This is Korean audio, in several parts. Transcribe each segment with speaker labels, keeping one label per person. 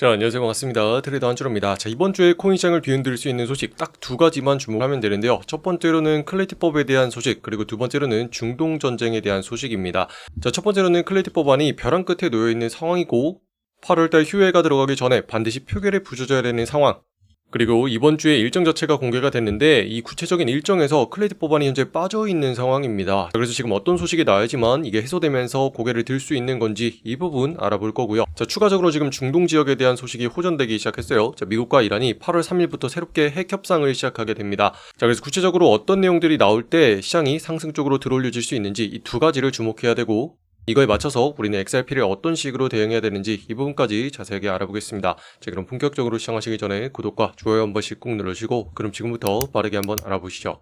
Speaker 1: 자, 안녕하세요. 반갑습니다. 트레이더 한준호입니다. 자, 이번 주에 코인 시장을 뒤흔들 수 있는 소식 딱 두 가지만 주목하면 되는데요. 첫 번째로는 클래리티법에 대한 소식, 그리고 두 번째로는 중동 전쟁에 대한 소식입니다. 자, 첫 번째로는 클래리티 법안이 벼랑 끝에 놓여 있는 상황이고 8월달 휴회가 들어가기 전에 반드시 표결에 부서져야 되는 상황. 그리고 이번 주에 일정 자체가 공개가 됐는데 이 구체적인 일정에서 클래리티 법안이 현재 빠져있는 상황입니다. 그래서 지금 어떤 소식이 나야지만 이게 해소되면서 고개를 들 수 있는 건지 이 부분 알아볼 거고요. 자, 추가적으로 지금 중동 지역에 대한 소식이 호전되기 시작했어요. 자, 미국과 이란이 8월 3일부터 새롭게 핵 협상을 시작하게 됩니다. 자, 그래서 구체적으로 어떤 내용들이 나올 때 시장이 상승 쪽으로 들어올려질 수 있는지 이 두 가지를 주목해야 되고, 이거에 맞춰서 우리는 XRP를 어떤 식으로 대응해야 되는지 이 부분까지 자세하게 알아보겠습니다. 자, 그럼 본격적으로 시작하시기 전에 구독과 좋아요 한 번씩 꼭 눌러주시고, 그럼 지금부터 빠르게 한번 알아보시죠.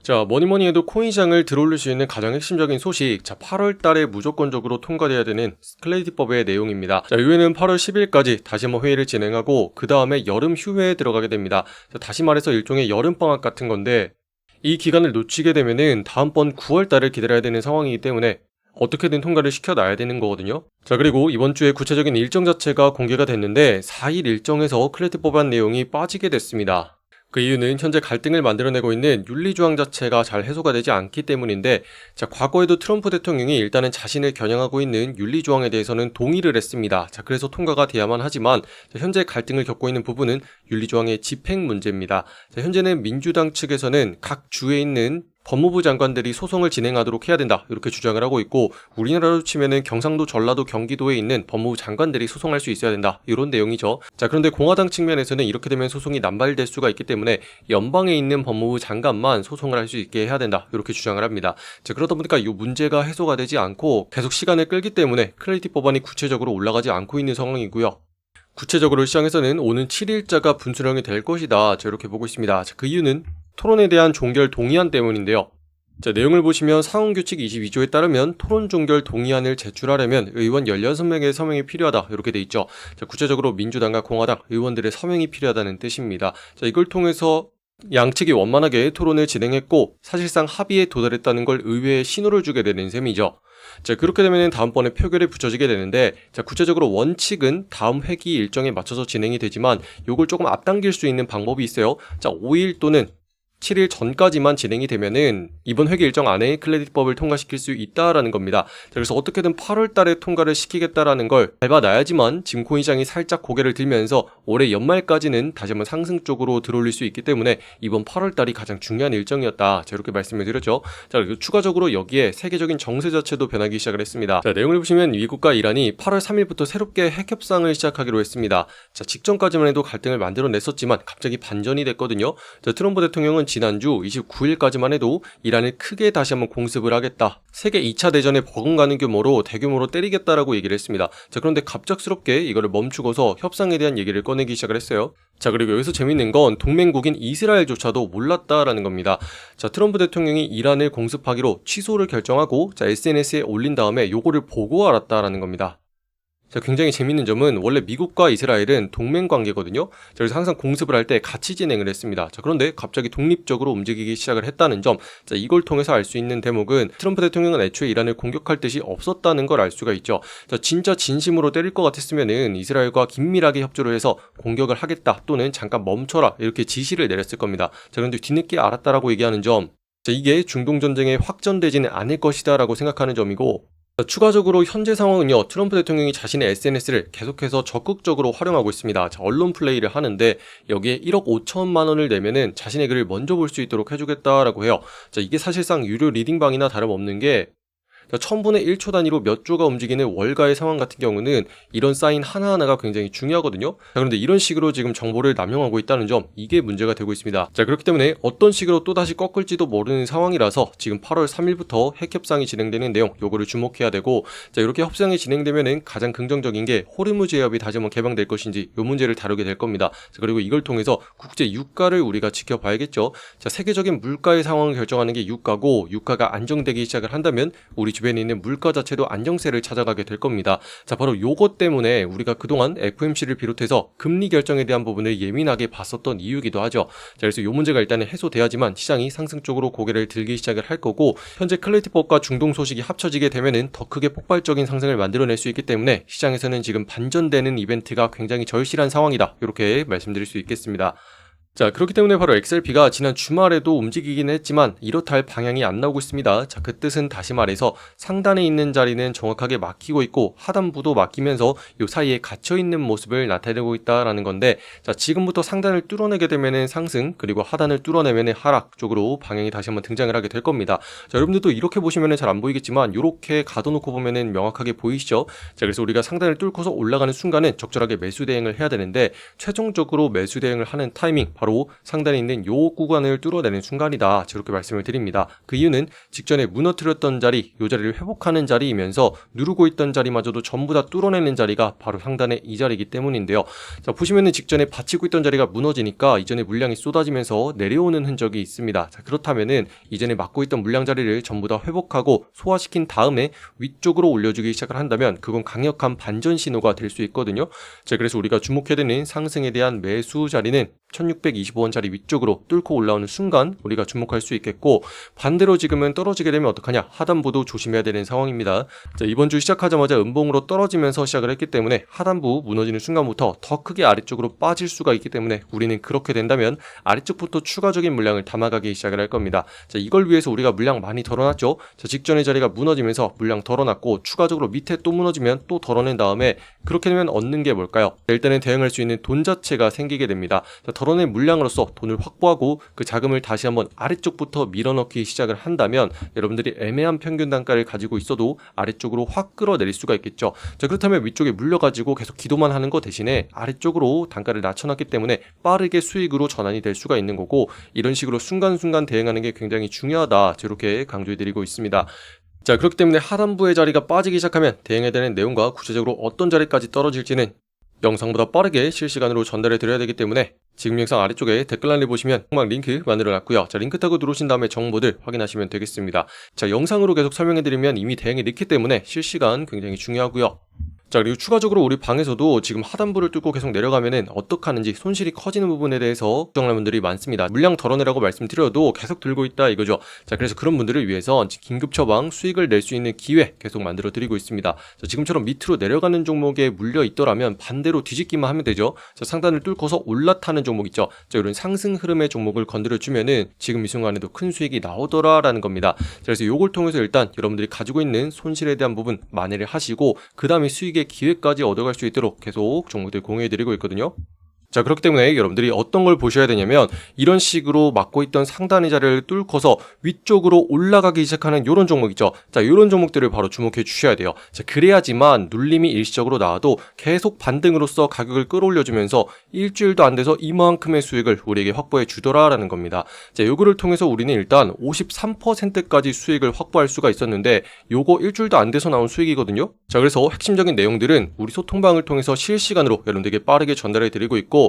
Speaker 1: 자, 뭐니뭐니 해도 코인 시장을 들어올릴 수 있는 가장 핵심적인 소식, 자, 8월 달에 무조건적으로 통과돼야 되는 클래리티법의 내용입니다. 자, 이후에는 8월 10일까지 다시 한번 회의를 진행하고 그 다음에 여름 휴회에 들어가게 됩니다. 자, 다시 말해서 일종의 여름방학 같은 건데, 이 기간을 놓치게 되면은 다음번 9월 달을 기다려야 되는 상황이기 때문에 어떻게든 통과를 시켜놔야 되는 거거든요. 자, 그리고 이번 주에 구체적인 일정 자체가 공개가 됐는데 4일 일정에서 클래리티 법안 내용이 빠지게 됐습니다. 그 이유는 현재 갈등을 만들어내고 있는 윤리조항 자체가 잘 해소가 되지 않기 때문인데, 자, 과거에도 트럼프 대통령이 일단은 자신을 겨냥하고 있는 윤리조항에 대해서는 동의를 했습니다. 자, 그래서 통과가 돼야만 하지만 현재 갈등을 겪고 있는 부분은 윤리조항의 집행 문제입니다. 자, 현재는 민주당 측에서는 각 주에 있는 법무부 장관들이 소송을 진행하도록 해야 된다, 이렇게 주장을 하고 있고, 우리나라로 치면은 경상도, 전라도, 경기도에 있는 법무부 장관들이 소송할 수 있어야 된다, 이런 내용이죠. 자, 그런데 공화당 측면에서는 이렇게 되면 소송이 남발될 수가 있기 때문에 연방에 있는 법무부 장관만 소송을 할 수 있게 해야 된다, 이렇게 주장을 합니다. 자, 그러다 보니까 이 문제가 해소가 되지 않고 계속 시간을 끌기 때문에 클래리티 법안이 구체적으로 올라가지 않고 있는 상황이고요. 구체적으로 시장에서는 오는 7일자가 분수령이 될 것이다, 자, 이렇게 보고 있습니다. 자, 그 이유는 토론에 대한 종결 동의안 때문인데요. 자, 내용을 보시면 상원규칙 22조에 따르면 토론 종결 동의안을 제출하려면 의원 16명의 서명이 필요하다, 이렇게 돼 있죠. 자, 구체적으로 민주당과 공화당 의원들의 서명이 필요하다는 뜻입니다. 자, 이걸 통해서 양측이 원만하게 토론을 진행했고 사실상 합의에 도달했다는 걸 의회에 신호를 주게 되는 셈이죠. 자, 그렇게 되면 다음번에 표결에 붙여지게 되는데, 자, 구체적으로 원칙은 다음 회기 일정에 맞춰서 진행이 되지만 요걸 조금 앞당길 수 있는 방법이 있어요. 자, 5일 또는 7일 전까지만 진행이 되면은 이번 회기 일정 안에 클래리티법을 통과시킬 수 있다라는 겁니다. 자, 그래서 어떻게든 8월 달에 통과를 시키겠다라는 걸 밟아놔야지만 지금 코인 시장이 살짝 고개를 들면서 올해 연말까지는 다시 한번 상승 쪽으로 들어올릴 수 있기 때문에 이번 8월 달이 가장 중요한 일정이었다, 자, 이렇게 말씀을 드렸죠. 자, 그리고 추가적으로 여기에 세계적인 정세 자체도 변하기 시작을 했습니다. 자, 내용을 보시면 미국과 이란이 8월 3일부터 새롭게 핵 협상을 시작하기로 했습니다. 자, 직전까지만 해도 갈등을 만들어냈었지만 갑자기 반전이 됐거든요. 자, 트럼프 대통령은 지난주 29일까지만 해도 이란을 크게 다시 한번 공습을 하겠다, 세계 2차 대전에 버금가는 규모로 대규모로 때리겠다라고 얘기를 했습니다. 자, 그런데 갑작스럽게 이거를 멈추고서 협상에 대한 얘기를 꺼내기 시작을 했어요. 자, 그리고 여기서 재밌는 건 동맹국인 이스라엘조차도 몰랐다라는 겁니다. 자, 트럼프 대통령이 이란을 공습하기로 취소를 결정하고, 자, SNS에 올린 다음에 요거를 보고 알았다라는 겁니다. 자, 굉장히 재밌는 점은 원래 미국과 이스라엘은 동맹 관계거든요. 자, 그래서 항상 공습을 할 때 같이 진행을 했습니다. 자, 그런데 갑자기 독립적으로 움직이기 시작을 했다는 점, 자, 이걸 통해서 알 수 있는 대목은 트럼프 대통령은 애초에 이란을 공격할 뜻이 없었다는 걸 알 수가 있죠. 자, 진짜 진심으로 때릴 것 같았으면은 이스라엘과 긴밀하게 협조를 해서 공격을 하겠다, 또는 잠깐 멈춰라, 이렇게 지시를 내렸을 겁니다. 자, 그런데 뒤늦게 알았다라고 얘기하는 점, 자, 이게 중동 전쟁에 확전되지는 않을 것이다라고 생각하는 점이고, 추가적으로 현재 상황은요, 트럼프 대통령이 자신의 SNS를 계속해서 적극적으로 활용하고 있습니다. 자, 언론 플레이를 하는데 여기에 1억 5천만 원을 내면은 자신의 글을 먼저 볼 수 있도록 해주겠다라고 해요. 자, 이게 사실상 유료 리딩방이나 다름없는 게, 1000분의 1초 단위로 몇 조가 움직이는 월가의 상황 같은 경우는 이런 사인 하나하나가 굉장히 중요하거든요. 자, 그런데 이런 식으로 지금 정보를 남용하고 있다는 점, 이게 문제가 되고 있습니다. 자, 그렇기 때문에 어떤 식으로 또다시 꺾을지도 모르는 상황이라서 지금 8월 3일부터 핵 협상이 진행되는 내용, 요거를 주목해야 되고, 자, 이렇게 협상이 진행되면은 가장 긍정적인 게 호르무즈 해협이 다시 한번 개방될 것인지 요 문제를 다루게 될 겁니다. 자, 그리고 이걸 통해서 국제 유가를 우리가 지켜봐야겠죠. 자, 세계적인 물가의 상황을 결정하는 게 유가고, 유가가 안정되기 시작을 한다면 우리 우리 주변에 있는 물가 자체도 안정세를 찾아가게 될 겁니다. 자, 바로 요것 때문에 우리가 그동안 FOMC를 비롯해서 금리 결정에 대한 부분을 예민하게 봤었던 이유이기도 하죠. 자, 그래서 요 문제가 일단은 해소돼야지만 시장이 상승 쪽으로 고개를 들기 시작을 할 거고, 현재 클래리티법과 중동 소식이 합쳐지게 되면은 더 크게 폭발적인 상승을 만들어낼 수 있기 때문에 시장에서는 지금 반전되는 이벤트가 굉장히 절실한 상황이다, 이렇게 말씀드릴 수 있겠습니다. 자, 그렇기 때문에 바로 XRP가 지난 주말에도 움직이긴 했지만 이렇다 할 방향이 안 나오고 있습니다. 자, 그 뜻은 다시 말해서 상단에 있는 자리는 정확하게 막히고 있고 하단부도 막히면서 이 사이에 갇혀있는 모습을 나타내고 있다라는 건데, 자, 지금부터 상단을 뚫어내게 되면은 상승, 그리고 하단을 뚫어내면은 하락 쪽으로 방향이 다시 한번 등장을 하게 될 겁니다. 자, 여러분들도 이렇게 보시면은 잘 안 보이겠지만 이렇게 가둬놓고 보면은 명확하게 보이시죠? 자, 그래서 우리가 상단을 뚫고서 올라가는 순간은 적절하게 매수 대응을 해야 되는데, 최종적으로 매수 대응을 하는 타이밍, 바로 상단에 있는 요 구간을 뚫어내는 순간이다, 저렇게 말씀을 드립니다. 그 이유는 직전에 무너뜨렸던 자리, 요 자리를 회복하는 자리이면서 누르고 있던 자리마저도 전부 다 뚫어내는 자리가 바로 상단의 이 자리이기 때문인데요. 자, 보시면은 직전에 받치고 있던 자리가 무너지니까 이전에 물량이 쏟아지면서 내려오는 흔적이 있습니다. 자, 그렇다면은 이전에 막고 있던 물량 자리를 전부 다 회복하고 소화시킨 다음에 위쪽으로 올려주기 시작을 한다면 그건 강력한 반전 신호가 될 수 있거든요. 자, 그래서 우리가 주목해야 되는 상승에 대한 매수 자리는 1625원짜리 위쪽으로 뚫고 올라오는 순간 우리가 주목할 수 있겠고, 반대로 지금은 떨어지게 되면 어떡하냐, 하단부도 조심해야 되는 상황입니다. 자, 이번 주 시작하자마자 음봉으로 떨어지면서 시작을 했기 때문에 하단부 무너지는 순간부터 더 크게 아래쪽으로 빠질 수가 있기 때문에 우리는 그렇게 된다면 아래쪽부터 추가적인 물량을 담아가기 시작을 할 겁니다. 자, 이걸 위해서 우리가 물량 많이 덜어놨죠. 자, 직전의 자리가 무너지면서 물량 덜어놨고 추가적으로 밑에 또 무너지면 또 덜어낸 다음에 그렇게 되면 얻는 게 뭘까요? 일단은 대응할 수 있는 돈 자체가 생기게 됩니다. 자, 덜어낸 물량으로서 돈을 확보하고 그 자금을 다시 한번 아래쪽부터 밀어넣기 시작을 한다면 여러분들이 애매한 평균 단가를 가지고 있어도 아래쪽으로 확 끌어내릴 수가 있겠죠. 자, 그렇다면 위쪽에 물려가지고 계속 기도만 하는 것 대신에 아래쪽으로 단가를 낮춰놨기 때문에 빠르게 수익으로 전환이 될 수가 있는 거고, 이런 식으로 순간순간 대응하는 게 굉장히 중요하다, 저렇게 강조해드리고 있습니다. 자, 그렇기 때문에 하단부의 자리가 빠지기 시작하면 대응해야 되는 내용과 구체적으로 어떤 자리까지 떨어질지는 영상보다 빠르게 실시간으로 전달해 드려야 되기 때문에 지금 영상 아래쪽에 댓글란에 보시면 통막 링크 만들어 놨고요. 자, 링크 타고 들어오신 다음에 정보들 확인하시면 되겠습니다. 자, 영상으로 계속 설명해 드리면 이미 대응이 늦기 때문에 실시간 굉장히 중요하고요. 자, 그리고 추가적으로 우리 방에서도 지금 하단부를 뚫고 계속 내려가면은 어떡하는지 손실이 커지는 부분에 대해서 걱정하는 분들이 많습니다. 물량 덜어내라고 말씀드려도 계속 들고 있다 이거죠. 자, 그래서 그런 분들을 위해서 긴급 처방 수익을 낼 수 있는 기회 계속 만들어 드리고 있습니다. 자, 지금처럼 밑으로 내려가는 종목에 물려 있더라면 반대로 뒤집기만 하면 되죠. 자, 상단을 뚫고서 올라타는 종목 있죠. 자, 이런 상승 흐름의 종목을 건드려 주면은 지금 이 순간에도 큰 수익이 나오더라라는 겁니다. 자, 그래서 요걸 통해서 일단 여러분들이 가지고 있는 손실에 대한 부분 만회를 하시고 그 다음에 수익의 기회까지 얻어갈 수 있도록 계속 종목들 공유해드리고 있거든요. 자, 그렇기 때문에 여러분들이 어떤 걸 보셔야 되냐면 이런 식으로 막고 있던 상단의 자리를 뚫고서 위쪽으로 올라가기 시작하는 이런 종목 있죠. 자, 이런 종목들을 바로 주목해 주셔야 돼요. 자, 그래야지만 눌림이 일시적으로 나와도 계속 반등으로써 가격을 끌어올려주면서 일주일도 안 돼서 이만큼의 수익을 우리에게 확보해 주더라라는 겁니다. 자, 요거를 통해서 우리는 일단 53%까지 수익을 확보할 수가 있었는데 요거 일주일도 안 돼서 나온 수익이거든요. 자, 그래서 핵심적인 내용들은 우리 소통방을 통해서 실시간으로 여러분들에게 빠르게 전달해 드리고 있고,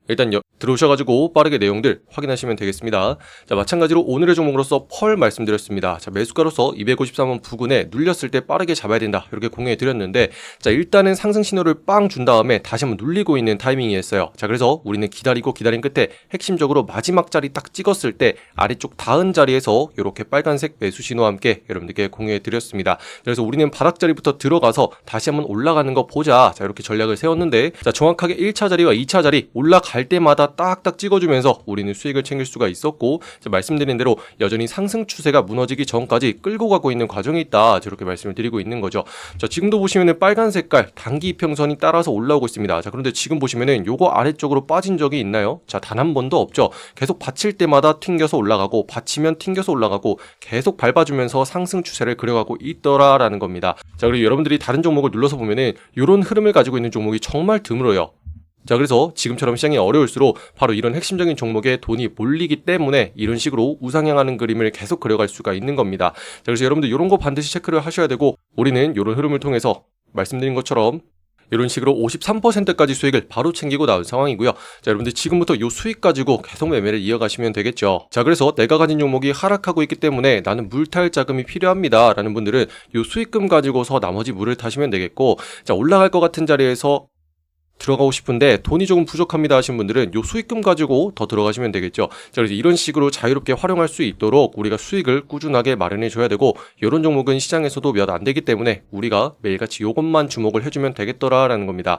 Speaker 1: 일단 들어오셔가지고 빠르게 내용들 확인하시면 되겠습니다. 자, 마찬가지로 오늘의 종목으로서 펄 말씀드렸습니다. 자, 매수가로서 253원 부근에 눌렸을 때 빠르게 잡아야 된다, 이렇게 공유해 드렸는데, 자, 일단은 상승 신호를 빵 준 다음에 다시 한번 눌리고 있는 타이밍이었어요. 자, 그래서 우리는 기다리고 기다린 끝에 핵심적으로 마지막 자리 딱 찍었을 때 아래쪽 닿은 자리에서 이렇게 빨간색 매수 신호와 함께 여러분들께 공유해 드렸습니다. 그래서 우리는 바닥 자리부터 들어가서 다시 한번 올라가는 거 보자, 자, 이렇게 전략을 세웠는데, 자, 정확하게 1차 자리와 2차 자리 올라갈 때마다 딱딱 찍어주면서 우리는 수익을 챙길 수가 있었고, 말씀드린 대로 여전히 상승 추세가 무너지기 전까지 끌고 가고 있는 과정이 있다, 저렇게 말씀을 드리고 있는 거죠. 자, 지금도 보시면은 빨간 색깔 단기 이평선이 따라서 올라오고 있습니다. 자, 그런데 지금 보시면은 요거 아래쪽으로 빠진 적이 있나요? 자, 단 한 번도 없죠. 계속 받칠 때마다 튕겨서 올라가고 받치면 튕겨서 올라가고 계속 밟아주면서 상승 추세를 그려가고 있더라라는 겁니다. 자, 그리고 여러분들이 다른 종목을 눌러서 보면은 요런 흐름을 가지고 있는 종목이 정말 드물어요. 자, 그래서 지금처럼 시장이 어려울수록 바로 이런 핵심적인 종목에 돈이 몰리기 때문에 이런 식으로 우상향하는 그림을 계속 그려갈 수가 있는 겁니다. 자, 그래서 여러분들 이런 거 반드시 체크를 하셔야 되고, 우리는 이런 흐름을 통해서 말씀드린 것처럼 이런 식으로 53%까지 수익을 바로 챙기고 나온 상황이고요. 자, 여러분들 지금부터 이 수익 가지고 계속 매매를 이어가시면 되겠죠. 자, 그래서 내가 가진 종목이 하락하고 있기 때문에 나는 물탈 자금이 필요합니다 라는 분들은 이 수익금 가지고서 나머지 물을 타시면 되겠고, 자, 올라갈 것 같은 자리에서 들어가고 싶은데 돈이 조금 부족합니다 하신 분들은 요 수익금 가지고 더 들어가시면 되겠죠. 자, 그래서 이런 식으로 자유롭게 활용할 수 있도록 우리가 수익을 꾸준하게 마련해 줘야 되고, 이런 종목은 시장에서도 몇 안 되기 때문에 우리가 매일같이 요것만 주목을 해주면 되겠더라라는 겁니다.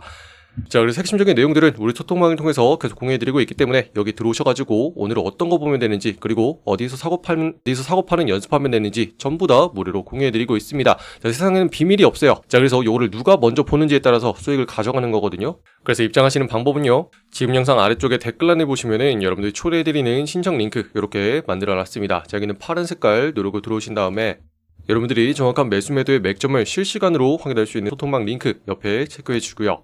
Speaker 1: 자, 그래서 핵심적인 내용들은 우리 소통방을 통해서 계속 공유해드리고 있기 때문에 여기 들어오셔가지고 오늘은 어떤 거 보면 되는지, 그리고 어디서 사고 파는 연습하면 되는지 전부 다 무료로 공유해드리고 있습니다. 자, 세상에는 비밀이 없어요. 자, 그래서 요거를 누가 먼저 보는지에 따라서 수익을 가져가는 거거든요. 그래서 입장하시는 방법은요, 지금 영상 아래쪽에 댓글란에 보시면은 여러분들이 초대해드리는 신청 링크 이렇게 만들어놨습니다. 자, 여기는 파란 색깔 누르고 들어오신 다음에 여러분들이 정확한 매수 매도의 맥점을 실시간으로 확인할 수 있는 소통방 링크 옆에 체크해 주고요.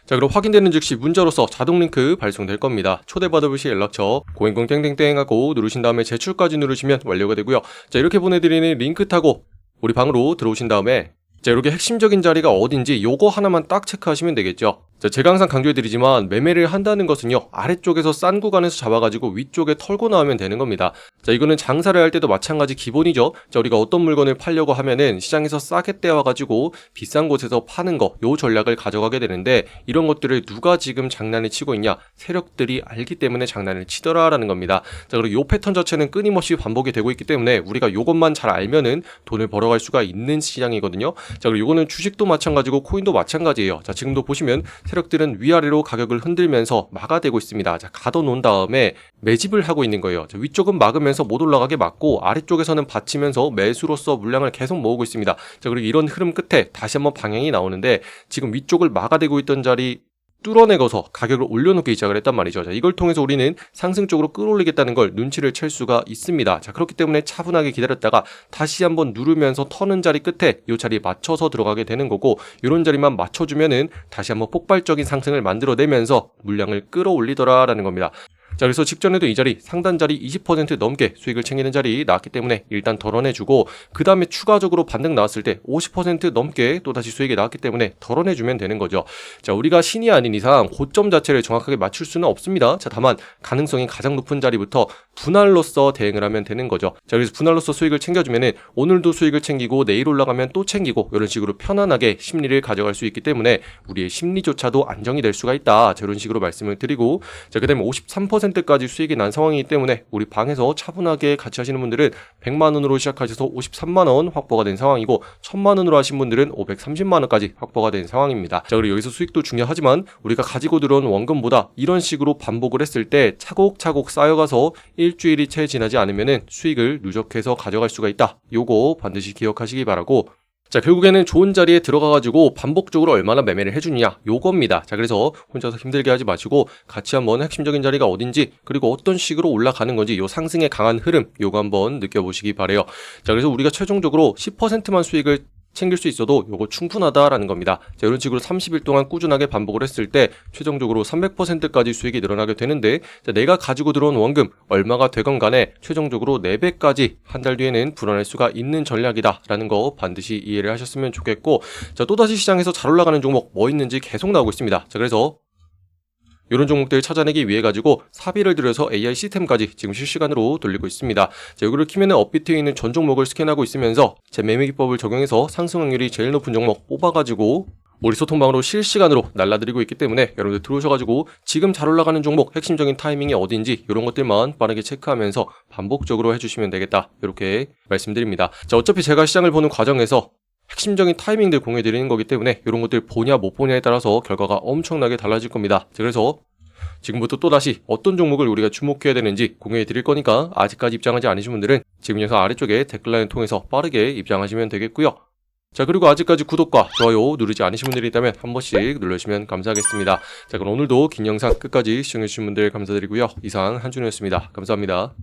Speaker 1: 자, 그럼 확인되는 즉시 문자로서 자동 링크 발송될 겁니다. 초대받으실 시 연락처 010땡땡땡 하고 누르신 다음에 제출까지 누르시면 완료가 되고요. 자, 이렇게 보내드리는 링크 타고 우리 방으로 들어오신 다음에 자, 이렇게 핵심적인 자리가 어딘지 요거 하나만 딱 체크하시면 되겠죠. 자, 제가 항상 강조해드리지만 매매를 한다는 것은요, 아래쪽에서 싼 구간에서 잡아가지고 위쪽에 털고 나오면 되는 겁니다. 자, 이거는 장사를 할 때도 마찬가지 기본이죠. 자, 우리가 어떤 물건을 팔려고 하면은 시장에서 싸게 떼와가지고 비싼 곳에서 파는 거, 요 전략을 가져가게 되는데, 이런 것들을 누가 지금 장난을 치고 있냐, 세력들이 알기 때문에 장난을 치더라라는 겁니다. 자, 그리고 요 패턴 자체는 끊임없이 반복이 되고 있기 때문에 우리가 요것만 잘 알면은 돈을 벌어갈 수가 있는 시장이거든요. 자, 그리고 요거는 주식도 마찬가지고 코인도 마찬가지예요. 자, 지금도 보시면 세력들은 위아래로 가격을 흔들면서 막아대고 있습니다. 자, 가둬놓은 다음에 매집을 하고 있는 거예요. 자, 위쪽은 막으면서 못 올라가게 막고 아래쪽에서는 받치면서 매수로서 물량을 계속 모으고 있습니다. 자, 그리고 이런 흐름 끝에 다시 한번 방향이 나오는데, 지금 위쪽을 막아대고 있던 자리 뚫어내고서 가격을 올려놓기 시작을 했단 말이죠. 자, 이걸 통해서 우리는 상승적으로 끌어올리겠다는 걸 눈치를 챌 수가 있습니다. 자, 그렇기 때문에 차분하게 기다렸다가 다시 한번 누르면서 터는 자리 끝에 이 자리에 맞춰서 들어가게 되는 거고, 이런 자리만 맞춰주면은 다시 한번 폭발적인 상승을 만들어내면서 물량을 끌어올리더라라는 겁니다. 자, 그래서 직전에도 이 자리 상단 자리 20% 넘게 수익을 챙기는 자리 나왔기 때문에 일단 덜어내주고, 그 다음에 추가적으로 반등 나왔을 때 50% 넘게 또다시 수익이 나왔기 때문에 덜어내주면 되는 거죠. 자, 우리가 신이 아닌 이상 고점 자체를 정확하게 맞출 수는 없습니다. 자, 다만 가능성이 가장 높은 자리부터 분할로서 대응을 하면 되는 거죠. 자, 그래서 분할로서 수익을 챙겨주면은 오늘도 수익을 챙기고 내일 올라가면 또 챙기고, 이런 식으로 편안하게 심리를 가져갈 수 있기 때문에 우리의 심리조차도 안정이 될 수가 있다. 자, 이런 식으로 말씀을 드리고, 자, 그 다음에 53%까지 수익이 난 상황이기 때문에 우리 방에서 차분하게 같이 하시는 분들은 100만원으로 시작하셔서 53만원 확보가 된 상황이고, 1000만원으로 하신 분들은 530만원까지 확보가 된 상황입니다. 자, 그리고 여기서 수익도 중요하지만 우리가 가지고 들어온 원금보다 이런 식으로 반복을 했을 때 차곡차곡 쌓여가서 일주일이 채 지나지 않으면은 수익을 누적해서 가져갈 수가 있다. 요거 반드시 기억하시기 바라고, 자, 결국에는 좋은 자리에 들어가가지고 반복적으로 얼마나 매매를 해주느냐, 요겁니다. 자, 그래서 혼자서 힘들게 하지 마시고 같이 한번 핵심적인 자리가 어딘지, 그리고 어떤 식으로 올라가는 건지, 요 상승의 강한 흐름 요거 한번 느껴보시기 바래요. 자, 그래서 우리가 최종적으로 10%만 수익을 챙길 수 있어도 요거 충분하다라는 겁니다. 자, 이런 식으로 30일 동안 꾸준하게 반복을 했을 때 최종적으로 300%까지 수익이 늘어나게 되는데, 자, 내가 가지고 들어온 원금 얼마가 되건 간에 최종적으로 4배까지 한 달 뒤에는 불어날 수가 있는 전략이다라는 거 반드시 이해를 하셨으면 좋겠고, 자, 또다시 시장에서 잘 올라가는 종목 뭐 있는지 계속 나오고 있습니다. 자, 그래서 이런 종목들을 찾아내기 위해 가지고 사비를 들여서 AI 시스템까지 지금 실시간으로 돌리고 있습니다. 자, 여기를 키면은 업비트에 있는 전 종목을 스캔하고 있으면서 제 매매 기법을 적용해서 상승 확률이 제일 높은 종목 뽑아가지고 우리 소통방으로 실시간으로 날라드리고 있기 때문에 여러분들 들어오셔가지고 지금 잘 올라가는 종목 핵심적인 타이밍이 어딘지 이런 것들만 빠르게 체크하면서 반복적으로 해주시면 되겠다, 이렇게 말씀드립니다. 자, 어차피 제가 시장을 보는 과정에서 핵심적인 타이밍들 공유해드리는 거기 때문에 이런 것들 보냐 못 보냐에 따라서 결과가 엄청나게 달라질 겁니다. 자, 그래서 지금부터 또다시 어떤 종목을 우리가 주목해야 되는지 공유해드릴 거니까 아직까지 입장하지 않으신 분들은 지금 영상 아래쪽에 댓글란을 통해서 빠르게 입장하시면 되겠고요. 자, 그리고 아직까지 구독과 좋아요 누르지 않으신 분들이 있다면 한 번씩 눌러주시면 감사하겠습니다. 자, 그럼 오늘도 긴 영상 끝까지 시청해주신 분들 감사드리고요. 이상 한준호였습니다. 감사합니다.